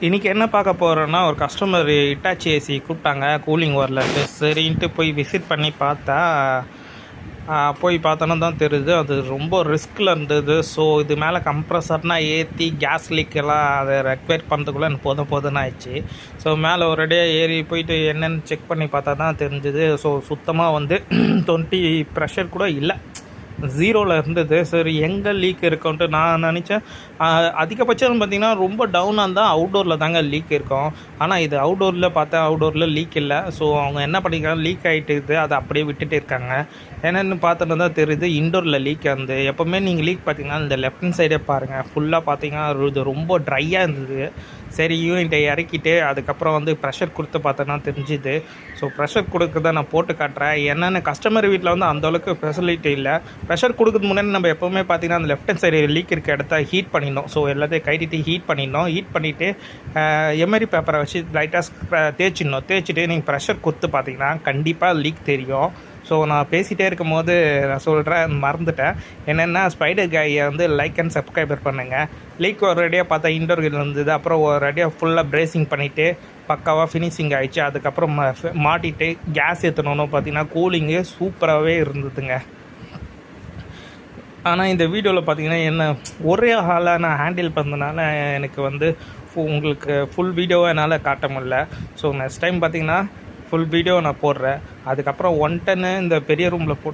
இன்றைக்கி என்ன பார்க்க போகிறோன்னா, ஒரு கஸ்டமர் ஹிட்டாச்சி ஏசி கூப்பிட்டாங்க கூலிங் வரலன்ட்டு. சரின்ட்டு போய் விசிட் பண்ணி பார்த்தா, போய் பார்த்தோன்னா தான் தெரியுது அது ரொம்ப ரிஸ்கில் இருந்தது. ஸோ இது மேலே கம்ப்ரஸர்னால் ஏற்றி கேஸ் லீக்கெல்லாம் அதை ரெக்வயர் பண்ணுறதுக்குள்ளே எனக்கு போதும்னு ஆயிடுச்சு. ஸோ மேலே ஒரு அடியாக ஏறி போயிட்டு என்னென்னு செக் பண்ணி பார்த்தா தான் தெரிஞ்சுது. ஸோ சுத்தமாக வந்து 20 ப்ரெஷர் கூட இல்லை, 0ல் இருந்தது. சரி எங்கே லீக் இருக்குன்ட்டு நான் நினச்சேன். அதிகபட்சம் பார்த்திங்கன்னா ரொம்ப டவுனாக இருந்தால் அவுட்டோரில் தாங்க லீக் இருக்கும். ஆனால் இது அவுட்டோரில் பார்த்தா அவுட்டோரில் லீக் இல்லை. ஸோ அவங்க என்ன பண்ணிக்கிறாங்க, லீக் ஆகிட்டு அதை அப்படியே விட்டுட்டு இருக்காங்க. என்னென்னு பார்த்துட்டு தான் தெரியுது இன்டோரில் லீக் வந்து. எப்போவுமே நீங்கள் லீக் பார்த்திங்கன்னா இந்த லெஃப்ட் ஹேண்ட் சைடே பாருங்கள், ஃபுல்லாக பார்த்திங்கன்னா இது ரொம்ப ட்ரையாக இருந்தது. சரி யூனிட்டை இறக்கிட்டு அதுக்கப்புறம் வந்து ப்ரெஷர் கொடுத்து பார்த்தோன்னா தெரிஞ்சுது. ஸோ ப்ரெஷர் கொடுக்குறத நான் போட்டு காட்டுறேன். என்னென்ன கஸ்டமர் வீட்டில் வந்து அந்தளவுக்கு ஃபெசிலிட்டி இல்லை. ப்ரெஷர் கொடுக்குறது முன்னாடி நம்ம எப்போவுமே பார்த்திங்கன்னா அந்த லெஃப்ட் ஹேண்ட் சைடு லீக் இருக்க இடத்த ஹீட் பண்ணிடணும். ஸோ எல்லாத்தையும் கைட்டிட்டு ஹீட் பண்ணிடணும். ஹீட் பண்ணிவிட்டு எம்ஆரி பேப்பரை வச்சு லைட்டாக தேய்ச்சிட்டு நீங்கள் ப்ரெஷர் கொடுத்து பார்த்திங்கன்னா கண்டிப்பாக லீக் தெரியும். ஸோ நான் பேசிகிட்டே இருக்கும் போது நான் சொல்கிறேன், மறந்துட்டேன். என்னென்னா ஸ்பைடர் காயை வந்து லைக் அண்ட் சப்ஸ்கிரைபர் பண்ணுங்கள். லீக் ஒரு ரெடியாக பார்த்தா இன்டோர் இருந்தது. அப்புறம் ஒரு ரெடியாக ஃபுல்லாக பிரேசிங் பண்ணிவிட்டு பக்காவாக ஃபினிஷிங் ஆகிடுச்சு. அதுக்கப்புறம் மாட்டிட்டு கேஸ் ஏற்றணுன்னு பார்த்தீங்கன்னா கூலிங்கு சூப்பராகவே இருந்ததுங்க. ஆனால் இந்த வீடியோவில் பார்த்தீங்கன்னா என்ன ஒரே ஹாலாக நான் ஹேண்டில் பண்ணதுனால எனக்கு வந்து உங்களுக்கு ஃபுல் வீடியோவை என்னால் காட்ட முடியல. ஸோ நெக்ஸ்ட் டைம் பார்த்தீங்கன்னா ஃபுல் வீடியோ நான் போடுறேன். அதுக்கப்புறம் 110 இந்த பெரிய ரூமில் போட்டு